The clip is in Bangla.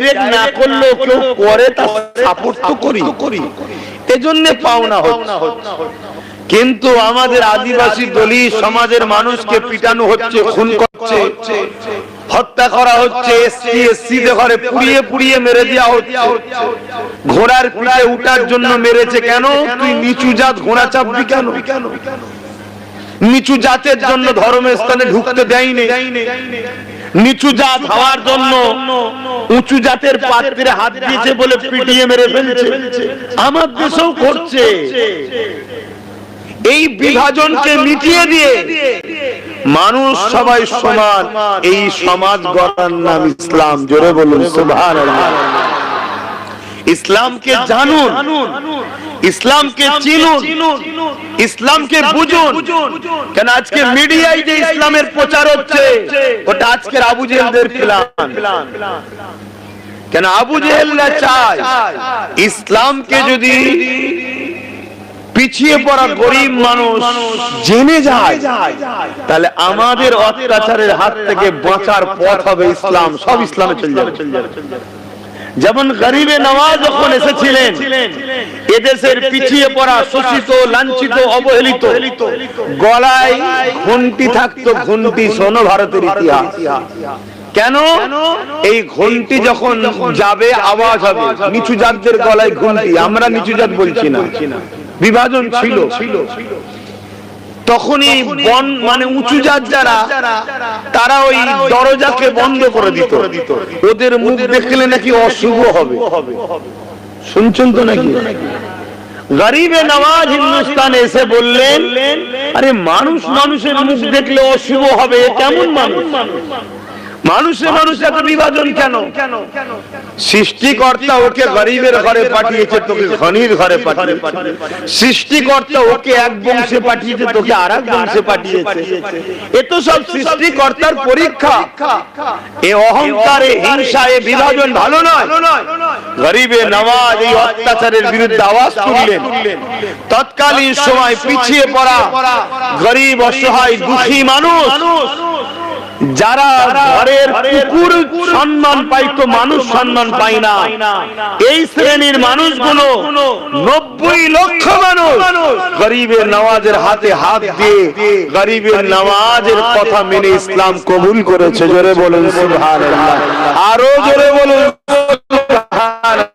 ডাইরেক্ট না করলেও কেউ করে তা সাপোর্ট তো করি, এজন্য পাওনা হচ্ছে। কিন্তু আমাদের আদিবাসী দলিত সমাজের মানুষকে পিটানো হচ্ছে, খুন করছে, হত্যা করা হচ্ছে, এসসি ঘরে পুড়িয়ে পুড়িয়ে মেরে দেওয়া হচ্ছে। ঘোড়ার পিঠে উঠার জন্য মেরেছে, কেন? তুই নিচু জাত, ঘোড়া চাপবি কেন? নিচু জাতের জন্য ধর্মের স্থানে ঢুকতে দেয়নি। নিচু জাত হওয়ার জন্য উঁচু জাতের পাত্রে হাত দিয়েছে বলে পিটিয়ে মেরে ফেলছে। আমার দেশেও করছে। এই বিভাজনকে মিটিয়ে দিয়ে মানুষ সবাই সমান, এই সমাজ গড়ার নাম ইসলাম। জোরে বলুন সুবহানাল্লাহ। ইসলামকে জানুন, ইসলামকে চিনুন, ইসলামকে বুঝুন। কেন আজকে মিডিয়ায় যে ইসলামের প্রচার হচ্ছে, ওটা আজকের আবু জেহেলদের প্ল্যান। কেন আবু জেহেলরা চায় ইসলামকে যদি পিছিয়ে পড়া গরিব মানুষ জেনে যায়, তাহলে আমাদের অত্যাচারের হাত থেকে বাঁচার পথ হবে ইসলাম। সব ইসলামে চলে যাবে। যেমন গরিবে নওয়াজ যখন এসেছিলেন, এদেশের পিছিয়ে পড়া, শোষিত, লাঞ্ছিত, অবহেলিত, গলায় ঘন্টি থাকতো। ঘন্টি শোনো ভারতের ইতিহাস। কেন? এই ঘন্টি যখন যাবে আওয়াজ হবে। নিচু জাতদের গলায় ঘন্টি, আমরা নিচু জাত বলছি না, বিভাজন ছিল। তখনই বন মানে উঁচু জাত যারা, তারা ওই দরজাকে বন্ধ করে দিত। ওদের মুখ দেখলে নাকি অশুভ হবে। শুনছেন তো নাকি? গরিবে নওয়াজ হিন্দুস্তানে এসে বললেন, আরে মানুষ মানুষের মুখ দেখলে অশুভ হবে, কেমন মানুষ? মানুষে মানুষ এত বিভাজন কেন? সৃষ্টিকর্তা ওকে গরিবের ঘরে পাঠিয়েছে, তোকে ধনীর ঘরে পাঠিয়েছে। সৃষ্টিকর্তা ওকে এক বংশে পাঠিয়েছে, তোকে আর এক বংশে পাঠিয়েছে। এ তো সব সৃষ্টিকর্তার পরীক্ষা। এ অহংকার, এ হিংসা, এ বিভাজন ভালো নয়। গরিবে নওয়াজ এই অত্যাচারের বিরুদ্ধে আওয়াজ তুললেন। তৎকালীন সময় পিছিয়ে পড়া গরিব, অসহায়, দুঃখী মানুষ, যারা ঘরের কুকুর সম্মান পাইতো, মানুষ সম্মান পায় না, এই শ্রেণীর মানুষগুলো 90 লক্ষ মানুষ গরিবের নওয়াজের হাতে হাত দিয়ে গরিবের নওয়াজের কথা মেনে ইসলাম কবুল করেছে। জোরে বলুন সুবহানাল্লাহ। আরো জোরে বলুন সুবহানাল্লাহ।